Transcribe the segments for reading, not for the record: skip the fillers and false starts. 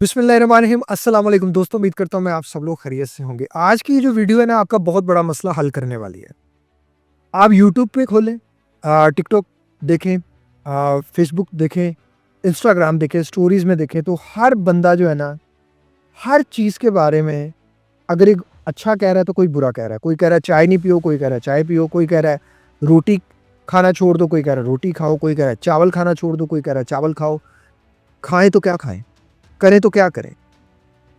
बिस्मिल्लाहिर्रहमानिर्रहीम अस्सलाम वालेकुम दोस्तों, उम्मीद करता हूँ मैं आप सब लोग खैरियत से होंगे। आज की ये जो वीडियो है ना, आपका बहुत बड़ा मसला हल करने वाली है। आप यूट्यूब पे खोलें, टिकटॉक देखें, फेसबुक देखें, इंस्टाग्राम देखें, स्टोरीज़ में देखें, तो हर बंदा जो है ना, हर चीज़ के बारे में अगर एक अच्छा कह रहा है तो कोई बुरा कह रहा है। कोई कह रहा है चाय नहीं पियो, कोई कह रहा है चाय पियो, कोई कह रहा है रोटी खाना छोड़ दो, कोई कह रहा है रोटी खाओ, कोई कह रहा है चावल खाना छोड़ दो, कोई कह रहा है चावल खाओ। खाएँ तो क्या खाएँ? करें तो क्या करें?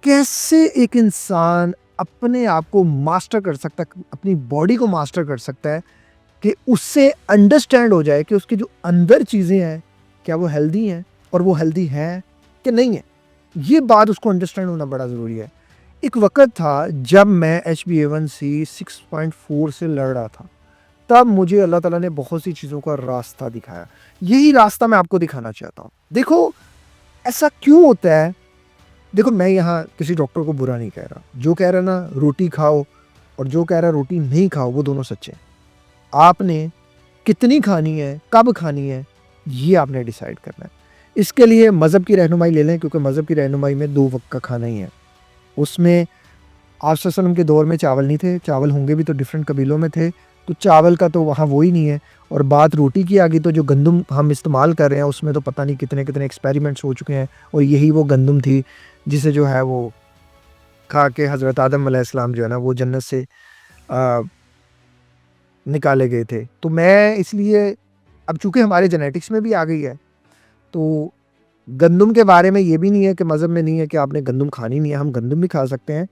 कैसे एक इंसान अपने आप को मास्टर कर सकता है, अपनी बॉडी को मास्टर कर सकता है कि उससे अंडरस्टैंड हो जाए कि उसकी जो अंदर चीज़ें हैं, क्या वो हेल्दी हैं और वो हेल्दी हैं कि नहीं है। ये बात उसको अंडरस्टैंड होना बड़ा ज़रूरी है। एक वक़्त था जब मैं HbA1c 6.4 से लड़ रहा था, तब मुझे अल्लाह ताला ने बहुत सी चीज़ों का रास्ता दिखाया। यही रास्ता मैं आपको दिखाना चाहता हूँ। देखो, ऐसा क्यों होता है? देखो, मैं यहाँ किसी डॉक्टर को बुरा नहीं कह रहा। जो कह रहा है ना रोटी खाओ और जो कह रहा है रोटी नहीं खाओ, वो दोनों सच्चे हैं। आपने कितनी खानी है, कब खानी है, ये आपने डिसाइड करना है। इसके लिए मज़हब की रहनुमाई ले लें, क्योंकि मज़हब की रहनुमाई में 2 वक़्त का खाना ही है। उसमें आप सल्लल्लाहु अलैहि वसल्लम के दौर में चावल नहीं थे, चावल होंगे भी तो डिफरेंट कबीलों में थे, तो चावल का तो वहाँ वो ही नहीं है। और बात रोटी की आ गई तो जो गंदम हम इस्तेमाल कर रहे हैं, उसमें तो पता नहीं कितने-कितने एक्सपेरिमेंट्स हो चुके हैं, और यही वो गंदम थी जिसे जो है वो खा के हज़रत आदम अलैहिस्सलाम जो है ना वो जन्नत से अ, निकाले गए थे। तो मैं इसलिए, अब चूँकि हमारे जेनेटिक्स में भी आ गई है, तो गंदम के बारे में ये भी नहीं है कि मज़हब में नहीं है कि आपने गंदम खानी नहीं है, हम गंदम भी खा सकते हैं।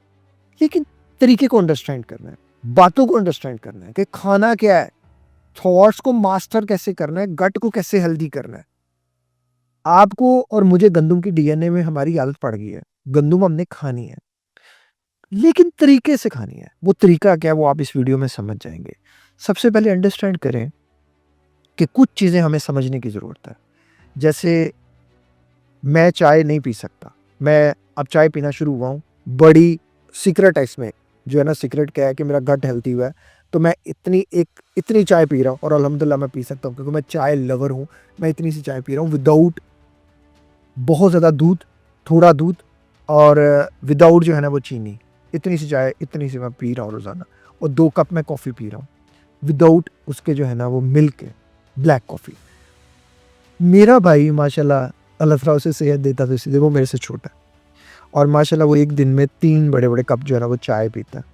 लेकिन तरीके को अंडरस्टैंड करना है, बातों को अंडरस्टैंड करना है कि खाना क्या है, थॉट्स को मास्टर कैसे करना है, गट को कैसे हेल्दी करना है। आपको और मुझे गंदम की डीएनए में हमारी आदत पड़ गई है, गंदम हमने खानी है, लेकिन तरीके से खानी है। वो तरीका क्या है, वो आप इस वीडियो में समझ जाएँगे। सबसे पहले अंडरस्टैंड करें कि कुछ चीज़ें हमें समझने की ज़रूरत है। जैसे मैं चाय नहीं पी सकता, मैं अब चाय पीना शुरू हुआ हूँ, बड़ी सीक्रेट है इसमें, जो है ना सीक्रेट क्या है कि मेरा गट हेल्दी हुआ है, तो मैं इतनी चाय पी रहा हूँ और अल्हम्दुलिल्लाह मैं पी सकता हूँ, क्योंकि मैं चाय लवर हूँ। मैं इतनी सी चाय पी रहा हूँ विदाउट बहुत ज़्यादा दूध, थोड़ा दूध और विदाउट जो है ना वो चीनी। इतनी सी मैं पी रहा हूँ रोज़ाना, और 2 कप मैं कॉफ़ी पी रहा हूँ, विदाउट उसके जो है ना वो मिल्क है, ब्लैक कॉफ़ी। मेरा भाई माशाल्लाह अल्लाह ताला उसे सेहत देता तो इसलिए वो मेरे से छोटा है, और माशाल्लाह वो एक दिन में 3 बड़े-बड़े कप जो है ना वो चाय पीता है,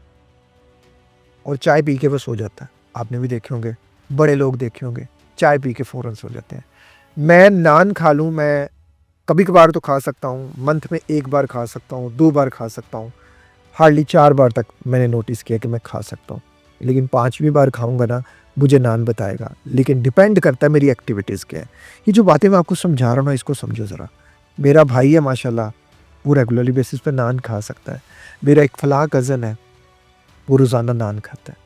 और चाय पी के वो सो जाता है। आपने भी देखे होंगे, बड़े लोग देखे होंगे, चाय पी के फ़ौरन सो जाते हैं। मैं नान खा लूँ, मैं कभी-कभार तो खा सकता हूँ, मंथ में 1 बार खा सकता हूँ, 2 बार खा सकता हूँ, हार्डली 4 बार तक मैंने नोटिस किया कि मैं खा सकता हूँ। लेकिन 5वीं बार खाऊँगा ना, मुझे नान बताएगा। लेकिन डिपेंड करता है मेरी एक्टिविटीज़ क्या है। ये जो बातें मैं आपको समझा रहा हूँ ना, इसको समझो ज़रा। मेरा भाई है माशाल्लाह, वो रेगुलरली बेसिस पे नान खा सकता है। मेरा एक फलाँ कज़न है, वो रोज़ाना नान खाता है।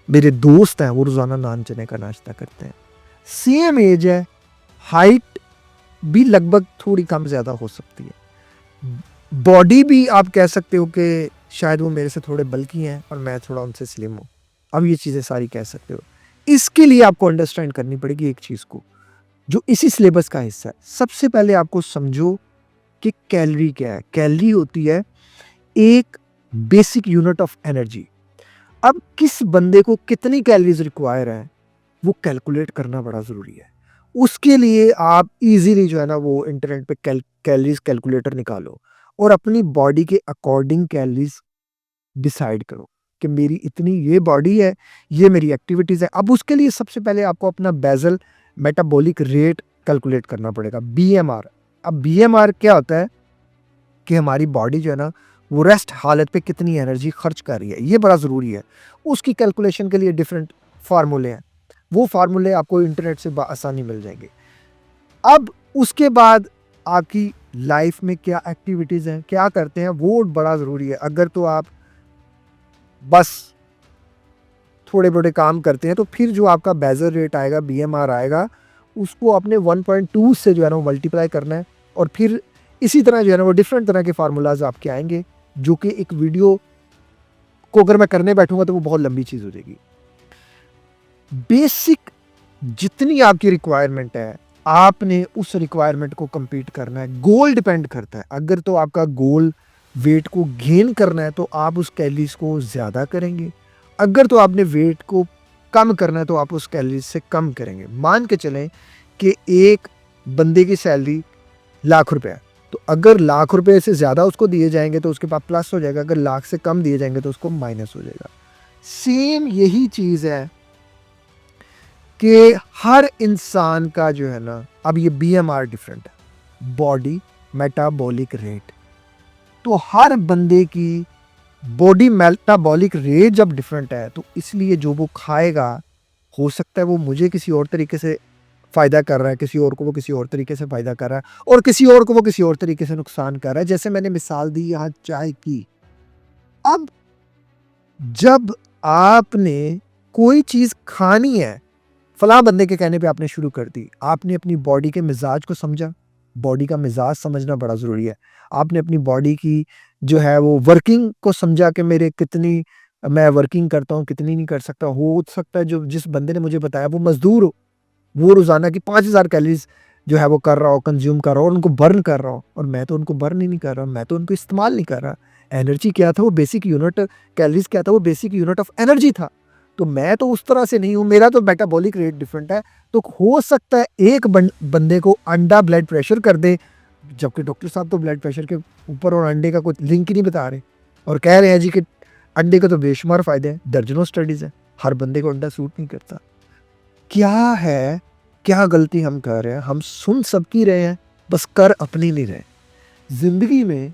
मेरे दोस्त हैं, वो रोज़ाना नान चने का नाश्ता करते हैं। सेम एज है, हाइट भी लगभग थोड़ी कम ज़्यादा हो सकती है। बॉडी भी आप कह सकते हो कि शायद वो मेरे से थोड़े बल्की हैं और मैं थोड़ा उनसे स्लिम हूँ। अब ये चीज़ें सारी कह सकते हो। इसके लिए आपको अंडरस्टैंड करनी पड़ेगी एक चीज़ को, जो इसी सिलेबस का हिस्सा है। सबसे पहले आपको समझो कि कैलोरी क्या है? कैलोरी होती है एक बेसिक यूनिट ऑफ एनर्जी। अब किस बंदे को कितनी कैलोरीज़ रिक्वायर है, वो कैलकुलेट करना बड़ा ज़रूरी है। उसके लिए आप ईज़िली जो है ना वो इंटरनेट पे कैलोरीज़ कैलकुलेटर निकालो और अपनी बॉडी के अकॉर्डिंग कैलोरीज़ डिसाइड करो कि मेरी इतनी ये बॉडी है, ये मेरी एक्टिविटीज़ है। अब उसके लिए सबसे पहले आपको अपना बेसल मेटाबॉलिक रेट कैलकुलेट करना पड़ेगा, बीएमआर। अब बीएमआर क्या होता है कि हमारी बॉडी जो है ना वो रेस्ट हालत पे कितनी एनर्जी खर्च कर रही है, ये बड़ा ज़रूरी है। उसकी कैलकुलेशन के लिए डिफरेंट फार्मूले हैं, वो फार्मूले आपको इंटरनेट से आसानी मिल जाएंगे। अब उसके बाद आपकी लाइफ में क्या एक्टिविटीज़ हैं, क्या करते हैं, वो बड़ा ज़रूरी है। अगर तो आप बस थोड़े-बड़े काम करते हैं, तो फिर जो आपका बेसल रेट आएगा, बीएमआर आएगा, उसको आपने 1.2 से जो है ना वो मल्टीप्लाई करना है, और फिर इसी तरह जो है ना वो डिफरेंट तरह के फार्मूलाज़ आपके आएँगे, जो कि एक वीडियो को अगर मैं करने बैठूँगा तो वो बहुत लंबी चीज़ हो जाएगी। बेसिक जितनी आपकी रिक्वायरमेंट है, आपने उस रिक्वायरमेंट को कंप्लीट करना है। गोल डिपेंड करता है, अगर तो आपका गोल वेट को गेन करना है तो आप उस कैलोरीज को ज़्यादा करेंगे, अगर तो आपने वेट को कम करना है तो आप उस कैलोरीज से कम करेंगे। मान के चलें कि एक बंदे की सैलरी ₹1,00,000 है, तो अगर ₹1,00,000 से ज़्यादा उसको दिए जाएंगे तो उसके पास प्लस हो जाएगा, अगर लाख से कम दिए जाएंगे तो उसको माइनस हो जाएगा। सेम यही चीज़ है कि हर इंसान का जो है ना, अब ये BMR डिफरेंट है, बॉडी मेटाबॉलिक रेट, तो हर बंदे की बॉडी मेटाबॉलिक रेट जब डिफरेंट है तो इसलिए जो वो खाएगा, हो सकता है वो मुझे किसी और तरीके से फ़ायदा कर रहा है, किसी और को वो किसी और तरीके से फ़ायदा कर रहा है, और किसी और को वो किसी और तरीके से नुकसान कर रहा है। जैसे मैंने मिसाल दी यहाँ चाय की। अब जब आपने कोई चीज़ खानी है, फलां बंदे के कहने पे आपने शुरू कर दी, आपने अपनी बॉडी के मिजाज को समझा, बॉडी का मिजाज समझना बड़ा ज़रूरी है। आपने अपनी बॉडी की जो है वो वर्किंग को समझा कि मेरे कितनी मैं वर्किंग करता हूँ, कितनी नहीं कर सकता। हो सकता है जो जिस बंदे ने मुझे बताया वो मज़दूर हो, वो रोज़ाना की 5000 कैलोरीज़ जो है वो कर रहा हो, कंज़्यूम कर रहा हो और उनको बर्न कर रहा हो, और मैं तो उनको बर्न ही नहीं कर रहा, मैं तो उनको इस्तेमाल नहीं कर रहा। एनर्जी क्या था, वो बेसिक यूनिट, कैलोरीज़ क्या था, वो बेसिक यूनिट ऑफ एनर्जी था। तो मैं तो उस तरह से नहीं हूँ, मेरा तो मेटाबॉलिक रेट डिफरेंट है। तो हो सकता है एक बंदे को अंडा ब्लड प्रेशर कर दे, जबकि डॉक्टर साहब तो ब्लड प्रेशर के ऊपर और अंडे का कोई लिंक ही नहीं बता रहे, और कह रहे हैं जी कि अंडे के तो बेशुमार फ़ायदे हैं, दर्जनों स्टडीज़ हैं, हर बंदे को अंडा सूट नहीं करता। क्या है, क्या गलती हम कर रहे हैं? हम सुन सबकी रहे हैं, बस कर अपनी नहीं रहे। ज़िंदगी में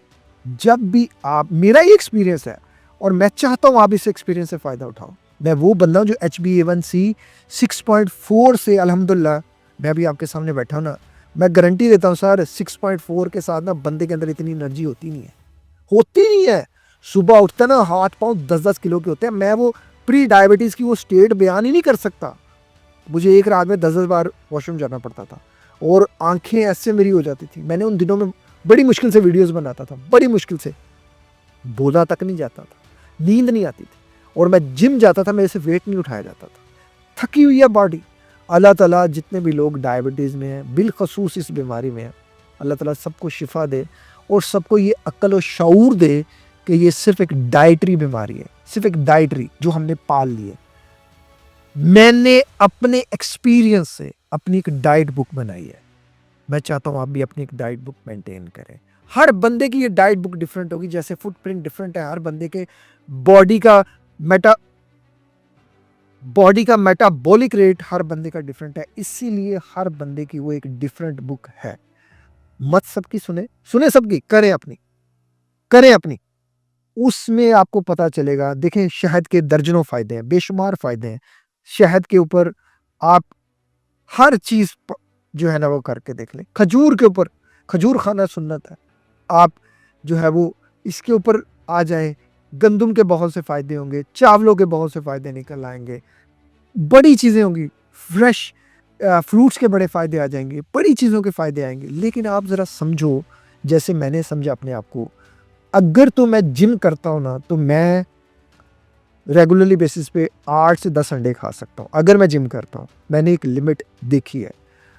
जब भी आप, मेरा ये एक्सपीरियंस है और मैं चाहता हूँ आप इस एक्सपीरियंस से फ़ायदा उठाओ। मैं वो बंदा हूँ जो HbA1c 6.4 से अल्हम्दुलिल्लाह मैं अभी आपके सामने बैठा हूँ ना, मैं गारंटी देता हूँ सर 6.4 के साथ ना बंदे के अंदर इतनी एनर्जी होती नहीं है, होती नहीं है। सुबह उठता है ना, हाथ पाँव 10-10 किलो के होते हैं। मैं वो प्री डायबिटीज़ की वो स्टेट बयान ही नहीं कर सकता। मुझे एक रात में 10-10 बार वॉशरूम जाना पड़ता था और आंखें ऐसे मेरी हो जाती थी। मैंने उन दिनों में बड़ी मुश्किल से वीडियोस बनाता था, बड़ी मुश्किल से, बोला तक नहीं जाता था, नींद नहीं आती थी, और मैं जिम जाता था, मेरे से वेट नहीं उठाया जाता था। थकी हुई है बॉडी। अल्लाह ताला जितने भी लोग डायबिटीज़ में हैं, बिलखसूस इस बीमारी में हैं, अल्लाह ताला सबको शिफा दे और सबको ये अक्ल और शऊर दे कि ये सिर्फ एक डाइटरी बीमारी है, सिर्फ एक डाइटरी जो हमने पाल ली है। मैंने अपने एक्सपीरियंस से अपनी एक डाइट बुक बनाई है। मैं चाहता हूँ आप भी अपनी एक डाइट बुक मेंटेन करें। हर बंदे की ये डाइट बुक डिफरेंट होगी, जैसे फुटप्रिंट डिफरेंट है हर बंदे के, बॉडी का मेटा बॉडी का मेटाबॉलिक रेट हर बंदे का डिफरेंट है, इसीलिए हर बंदे की वो एक डिफरेंट बुक है। मत सबकी सुने, सुने सबकी, करें अपनी, करें अपनी। उसमें आपको पता चलेगा। देखें, शहद के दर्जनों फ़ायदे हैं, बेशुमार फ़ायदे हैं। शहद के ऊपर आप हर चीज़ जो है ना वो करके देख लें। खजूर के ऊपर, खजूर खाना सुन्नत है। आप जो है वो इसके ऊपर आ जाएँ, गंदम के बहुत से फ़ायदे होंगे, चावलों के बहुत से फ़ायदे निकल आएँगे, बड़ी चीज़ें होंगी, फ्रेश फ्रूट्स के बड़े फ़ायदे आ जाएँगे, बड़ी चीज़ों के फ़ायदे आएँगे। लेकिन आप ज़रा समझो, जैसे मैंने समझा अपने आप को, अगर तो मैं जिम करता हूँ ना, तो मैं रेगुलरली बेसिस पे 8 से 10 अंडे खा सकता हूँ, अगर मैं जिम करता हूँ। मैंने एक लिमिट देखी है।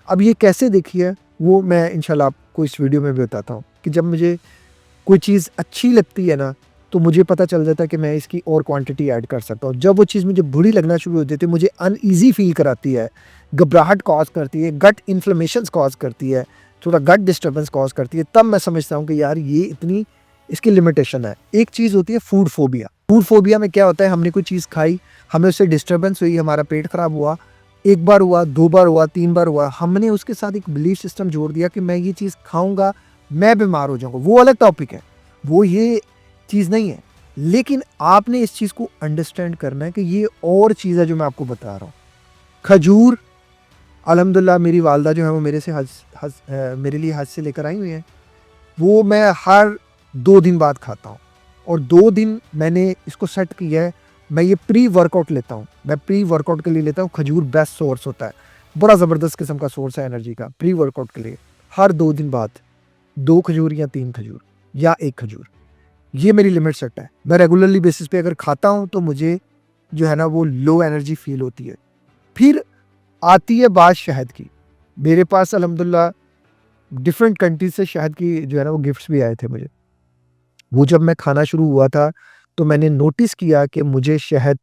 अब ये कैसे देखी है, वो मैं इंशाल्लाह आपको इस वीडियो में भी बताता हूँ कि जब मुझे कोई चीज़ अच्छी लगती है ना, तो मुझे पता चल जाता है कि मैं इसकी और क्वांटिटी ऐड कर सकता हूँ। जब वो चीज़ मुझे बुरी लगना शुरू हो जाती है, मुझे अनईज़ी फ़ील कराती है, घबराहट कॉज़ करती है, गट इन्फ्लेमेशंस कॉज़ करती है, थोड़ा गट डिस्टर्बेंस कॉज़ करती है, तब मैं समझता हूँ कि यार ये इतनी इसकी लिमिटेशन है। एक चीज़ होती है फूड फ़ोबिया। फूड फ़ोबिया में क्या होता है, हमने कोई चीज़ खाई, हमें उससे डिस्टर्बेंस हुई, हमारा पेट ख़राब हुआ, 1 बार हुआ, 2 बार हुआ, 3 बार हुआ, हमने उसके साथ एक बिलीफ सिस्टम जोड़ दिया कि मैं ये चीज़ खाऊँगा, मैं बीमार हो जाऊँगा। वो अलग टॉपिक है, वो ये चीज़ नहीं है। लेकिन आपने इस चीज़ को अंडरस्टैंड करना है कि ये और चीज़ है जो मैं आपको बता रहा हूँ। खजूर, अल्हम्दुलिल्लाह मेरी वालदा जो है वो मेरे लिए हज से लेकर आई हुई हैं। वो मैं हर 2 दिन बाद खाता हूँ, और 2 दिन मैंने इसको सेट किया है। मैं ये प्री वर्कआउट लेता हूँ, मैं प्री वर्कआउट के लिए लेता हूँ। खजूर बेस्ट सोर्स होता है, बड़ा ज़बरदस्त किस्म का सोर्स है एनर्जी का प्री वर्कआउट के लिए। हर 2 दिन बाद 2 खजूर या 3 खजूर या 1 खजूर, ये मेरी लिमिट सेट है। मैं रेगुलरली बेसिस पे अगर खाता हूँ तो मुझे जो है ना वो लो एनर्जी फील होती है। फिर आती है बात शहद की। मेरे पास अल्हम्दुलिल्लाह डिफरेंट कंट्रीज से शहद की जो है ना वो गिफ्ट्स भी आए थे मुझे। वो जब मैं खाना शुरू हुआ था, तो मैंने नोटिस किया कि मुझे शहद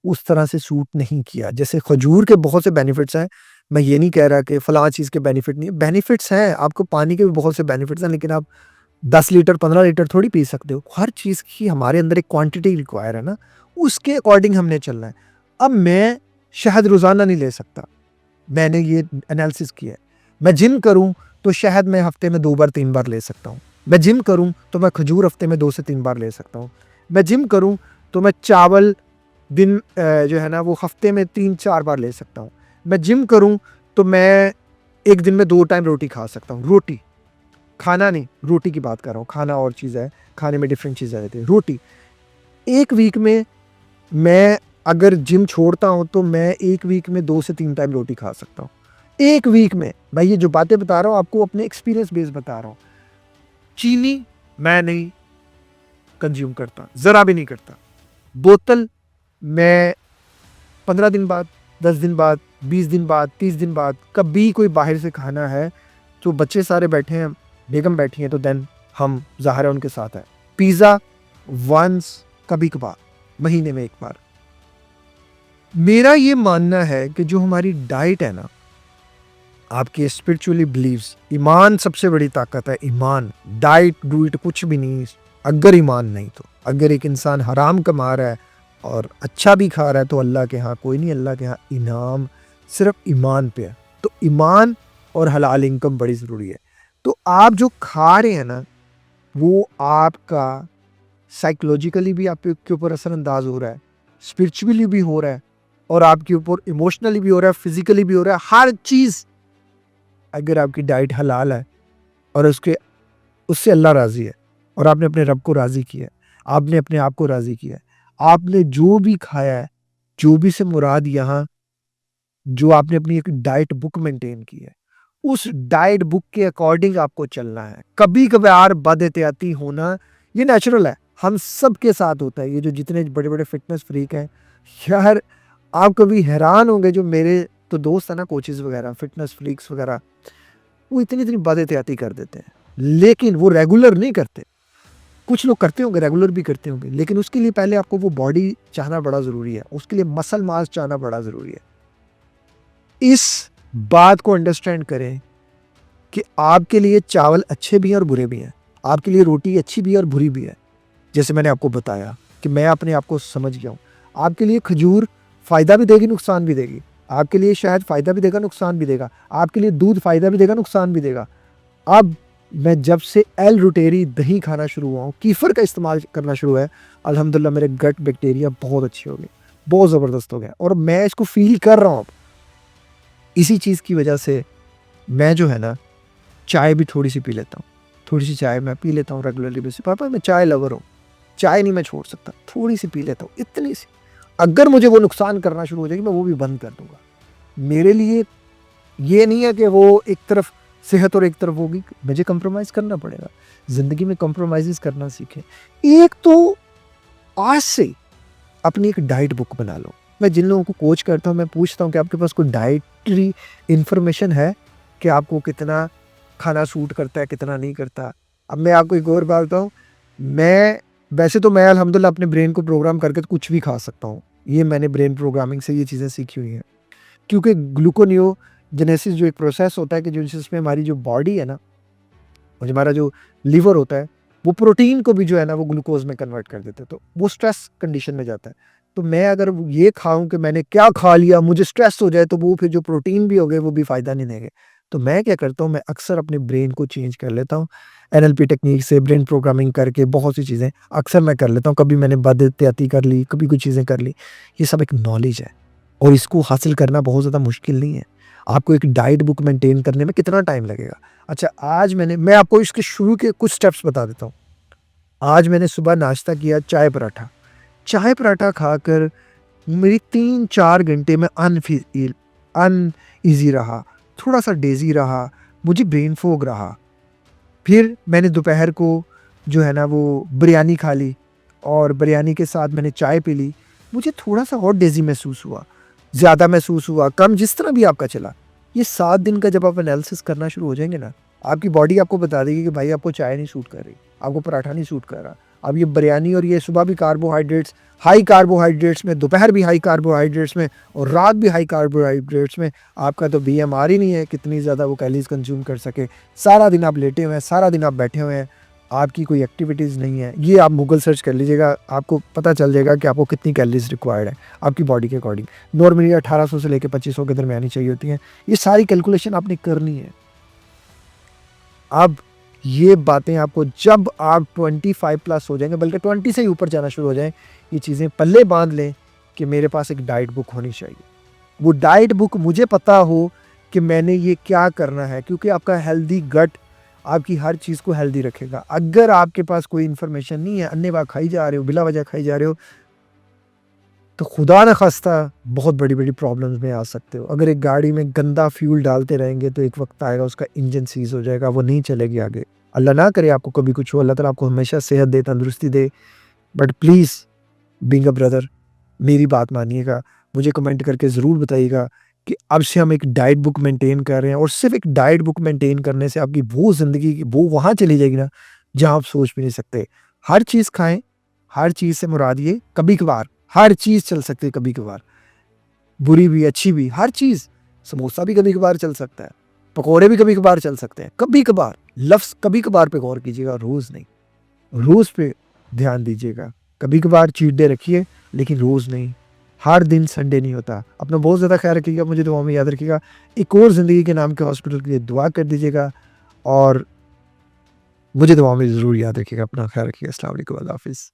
उस तरह से सूट नहीं किया। जैसे खजूर के बहुत से बेनिफिट्स हैं, मैं ये नहीं कह रहा कि फलाँ चीज़ के बेनिफिट नहीं है, बेनिफिट्स हैं, आपको पानी के भी बहुत से बेनिफिट्स हैं, लेकिन आप 10 लीटर, 15 लीटर थोड़ी पी सकते हो। हर चीज़ की हमारे अंदर एक क्वांटिटी रिक्वायर है ना, उसके अकॉर्डिंग हमने चलना है। अब मैं शहद रोज़ाना नहीं ले सकता, मैंने ये एनालिसिस किया है। मैं जिम करूँ, तो शहद मैं हफ़्ते में 2 बार, 3 बार ले सकता हूँ। मैं जिम करूँ, तो मैं खजूर हफ़्ते में 2 से 3 बार ले सकता हूँ। मैं जिम करूँ, तो मैं चावल जो है ना वो हफ़्ते में 3-4 बार ले सकता हूँ। मैं जिम करूँ, तो मैं 1 दिन में 2 टाइम रोटी खा सकता हूँ। रोटी, खाना नहीं, रोटी की बात कर रहा हूँ, खाना और चीज़ है, खाने में डिफरेंट चीज़ें रहती हैं। रोटी, 1 वीक में मैं अगर जिम छोड़ता हूँ, तो मैं 1 वीक में 2 से 3 टाइम रोटी खा सकता हूँ। 1 वीक में, मैं ये जो बातें बता रहा हूँ आपको अपने एक्सपीरियंस बेस बता रहा हूँ। चीनी मैं नहीं कंज़्यूम करता, ज़रा भी नहीं करता। बोतल मैं 15 दिन बाद, 10 दिन बाद, 20 दिन बाद, 30 दिन बाद, कभी कोई बाहर से खाना है, तो बच्चे सारे बैठे हैं, बेगम बैठी हैं, तो देन हम ज़ाहिर है उनके साथ हैं। पिज़्ज़ा वन्स, कभी-कभार, महीने में 1 बार। मेरा ये मानना है कि जो हमारी डाइट है ना, आपके स्पिरिचुअली बिलीव्स, ईमान सबसे बड़ी ताकत है, ईमान। डाइट डूइट कुछ भी नहीं, अगर ईमान नहीं तो। अगर एक इंसान हराम कमा रहा है और अच्छा भी खा रहा है, तो अल्लाह के यहाँ कोई नहीं, अल्लाह के यहाँ इनाम सिर्फ ईमान पे है। तो ईमान और हलाल इनकम बड़ी ज़रूरी है। तो आप जो खा रहे हैं ना, वो आपका साइकोलॉजिकली भी आपके ऊपर असरअंदाज हो रहा है, स्पिरिचुअली भी हो रहा है, और आपके ऊपर इमोशनली भी हो रहा है, फिजिकली भी हो रहा है। हर चीज़, अगर आपकी डाइट हलाल है और उससे अल्लाह राज़ी है, और आपने अपने रब को राज़ी किया है, आपने अपने आप को राज़ी किया है, आपने जो भी खाया है, जो भी से मुराद यहाँ, जो आपने अपनी एक डाइट बुक मेंटेन की है, उस डाइट बुक के अकॉर्डिंग आपको चलना है। कभी-कभार बद-एहतियाती होना ये नेचुरल है, हम सबके साथ होता है। ये जो जितने बड़े-बड़े फिटनेस फ्रीक हैं, यार आप कभी हैरान होंगे, जो मेरे तो दोस्त हैं ना कोचेज़ वगैरह, फिटनेस फ्रीक्स वगैरह, वो इतनी-इतनी बद-एहतियाती कर देते हैं, लेकिन वो रेगुलर नहीं करते। कुछ लोग करते होंगे, रेगुलर भी करते होंगे, लेकिन उसके लिए पहले आपको वो बॉडी चाहना बड़ा ज़रूरी है, उसके लिए मसल मास चाहना बड़ा ज़रूरी है। इस बात को अंडरस्टैंड करें कि आपके लिए चावल अच्छे भी हैं और बुरे भी हैं, आपके लिए रोटी अच्छी भी है और बुरी भी है। जैसे मैंने आपको बताया कि मैं अपने आप को समझ गया हूँ, आपके लिए खजूर फ़ायदा भी देगी, नुकसान भी देगी, आपके लिए शहद फ़ायदा भी देगा, नुकसान भी देगा, आपके लिए दूध फ़ायदा भी देगा, नुकसान भी देगा। अब मैं जब से एल रूटेरी दही खाना शुरू हुआ हूँ, कीफ़र का इस्तेमाल करना शुरू है, अल्हम्दुलिल्लाह मेरे गट बैक्टीरिया बहुत अच्छे हो गए, बहुत ज़बरदस्त हो गए, और मैं इसको फ़ील कर रहा हूँ। इसी चीज़ की वजह से मैं जो है ना, चाय भी थोड़ी-सी पी लेता हूँ, थोड़ी-सी चाय मैं पी लेता हूँ रेगुलरली बेसिस। पापा मैं चाय लवर हूँ, चाय नहीं मैं छोड़ सकता, थोड़ी-सी पी लेता हूँ, इतनी-सी। अगर मुझे वो नुकसान करना शुरू हो जाएगी, मैं वो भी बंद कर दूँगा। मेरे लिए ये नहीं है कि वो एक तरफ सेहत और एक तरफ होगी, मुझे कंप्रोमाइज़ करना पड़ेगा। ज़िंदगी में कंप्रोमाइज़ेज़ करना सीखें। एक तो आज से अपनी एक डाइट बुक बना लो। मैं जिन लोगों को कोच करता हूँ, मैं पूछता हूँ कि आपके पास कोई डाइटरी इन्फॉर्मेशन है कि आपको कितना खाना सूट करता है, कितना नहीं करता। अब मैं आपको एक और बात बताऊँ, वैसे तो मैं अल्हम्दुलिल्लाह अपने ब्रेन को प्रोग्राम करके तो कुछ भी खा सकता हूँ। ये मैंने ब्रेन प्रोग्रामिंग से ये चीज़ें सीखी हुई हैं। क्योंकि ग्लूकोनियोजेनेसिस जो एक प्रोसेस होता है कि जो जिसमें हमारी जो बॉडी है ना, और जो हमारा जो लीवर होता है, वो प्रोटीन को भी जो है ना वो ग्लूकोज़ में कन्वर्ट कर देते हैं, तो वो स्ट्रेस कंडीशन में जाता है। तो मैं अगर ये खाऊँ कि मैंने क्या खा लिया, मुझे स्ट्रेस हो जाए, तो वो फिर जो प्रोटीन भी हो गए, वो भी फ़ायदा नहीं देंगे। तो मैं क्या करता हूँ, मैं अक्सर अपने ब्रेन को चेंज कर लेता हूँ। एनएलपी टेक्नीक से ब्रेन प्रोग्रामिंग करके बहुत सी चीज़ें अक्सर मैं कर लेता हूँ। कभी मैंने बद-एहतियाती कर ली, कभी कुछ चीज़ें कर ली। ये सब एक नॉलेज है, और इसको हासिल करना बहुत ज़्यादा मुश्किल नहीं है। आपको एक डाइट बुक मेंटेन करने में कितना टाइम लगेगा? अच्छा, आज मैं आपको इसके शुरू के कुछ स्टेप्स बता देता हूँ। आज मैंने सुबह नाश्ता किया चाय पराठा। चाय पराठा खाकर मेरी 3-4 घंटे में अनईज़ी रहा, थोड़ा-सा डेज़ी रहा, मुझे ब्रेन फॉग रहा। फिर मैंने दोपहर को जो है ना वो बिरयानी खा ली, और बिरयानी के साथ मैंने चाय पी ली। मुझे थोड़ा-सा और डेज़ी महसूस हुआ, ज़्यादा महसूस हुआ, कम, जिस तरह भी आपका चला। ये 7 दिन का जब आप एनालिसिस करना शुरू हो जाएँगे ना, आपकी बॉडी आपको बता देगी कि भाई आपको चाय नहीं सूट कर रही, आपको पराठा नहीं सूट कर रहा। अब ये बिरयानी और ये सुबह भी कार्बोहाइड्रेट्स, हाई कार्बोहाइड्रेट्स में, दोपहर भी हाई कार्बोहाइड्रेट्स में और रात भी हाई कार्बोहाइड्रेट्स में, आपका तो बीएमआर ही नहीं है कितनी ज़्यादा वो कैलोरीज़ कंज़्यूम कर सके। सारा दिन आप लेटे हुए हैं, सारा दिन आप बैठे हुए हैं, आपकी कोई एक्टिविटीज़ नहीं है। ये आप गूगल सर्च कर लीजिएगा, आपको पता चल जाएगा कि आपको कितनी कैलोरीज़ रिक्वायर्ड है आपकी बॉडी के अकॉर्डिंग। नॉर्मली 1800 से लेके 2500 के दरमियान ही चाहिए होती हैं। ये सारी कैलकुलेशन आपने करनी है। अब ये बातें आपको जब आप 25 प्लस हो जाएंगे, बल्कि 20 से ही ऊपर जाना शुरू हो जाएं, ये चीज़ें पल्ले बांध लें कि मेरे पास एक डाइट बुक होनी चाहिए। वो डाइट बुक मुझे पता हो कि मैंने ये क्या करना है, क्योंकि आपका हेल्दी गट आपकी हर चीज़ को हेल्दी रखेगा। अगर आपके पास कोई इन्फॉर्मेशन नहीं है, अन्नेवाह खाई जा रहे हो, बिला वजह खाई जा रहे हो, तो खुदा न खास्ता बहुत बड़ी-बड़ी प्रॉब्लम्स में आ सकते हो। अगर एक गाड़ी में गंदा फ्यूल डालते रहेंगे तो एक वक़्त आएगा उसका इंजन सीज़ हो जाएगा, वो नहीं चलेगी आगे। अल्लाह ना करे आपको कभी कुछ हो, अल्लाह ताला आपको हमेशा सेहत दे, तंदुरुस्ती दे। But please being a brother मेरी बात मानिएगा, मुझे कमेंट करके ज़रूर बताइएगा कि अब से हम एक डाइट बुक मेंटेन कर रहे हैं, और सिर्फ़ एक डाइट बुक मेंटेन करने से आपकी वो ज़िंदगी वो वहाँ चली जाएगी ना, जहाँ आप सोच भी नहीं सकते। हर चीज़ खाएँ, हर चीज़ से मुराद ये कभी-कभार, हर चीज़ चल सकती है कभी-कभार, बुरी भी, अच्छी भी, हर चीज़। समोसा भी कभी-कभार चल सकता है, पकौड़े भी कभी-कभार चल सकते हैं, कभी-कभार। लफ्ज़ कभी-कभार पे गौर कीजिएगा, रोज़ नहीं। रोज़ पे ध्यान दीजिएगा। कभी-कभार चीट डे रखिए, लेकिन रोज़ नहीं। हर दिन संडे नहीं होता। अपना बहुत ज़्यादा ख़्याल रखिएगा, मुझे दुआ में याद रखिएगा। एक और ज़िंदगी के नाम के हॉस्पिटल के लिए दुआ कर दीजिएगा, और मुझे दुआ में ज़रूर याद रखिएगा। अपना ख़्याल रखिएगा। अस्सलाम वालेकुम, अल्लाह हाफ़िज़।